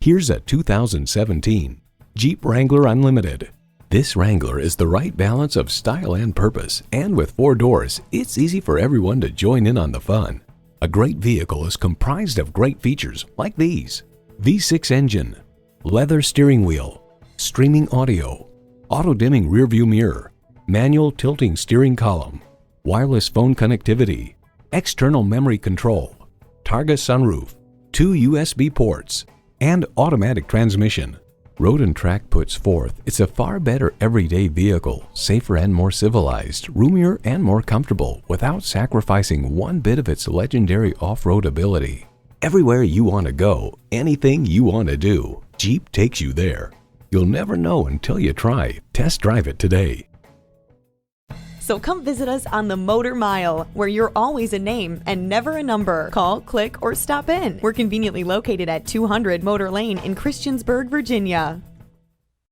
Here's a 2017 Jeep Wrangler Unlimited. This Wrangler is the right balance of style and purpose, and with 4 doors, it's easy for everyone to join in on the fun. A great vehicle is comprised of great features like these: V6 engine, leather steering wheel, streaming audio, auto-dimming rearview mirror, manual tilting steering column, wireless phone connectivity, external memory control, Targa sunroof, 2 USB ports, and automatic transmission. Road & Track puts forth it's a far better everyday vehicle, safer and more civilized, roomier and more comfortable, without sacrificing one bit of its legendary off-road ability. Everywhere you want to go, anything you want to do, Jeep takes you there. You'll never know until you try. Test drive it today. So come visit us on the Motor Mile, where you're always a name and never a number. Call, click, or stop in. We're conveniently located at 200 Motor Lane in Christiansburg, Virginia.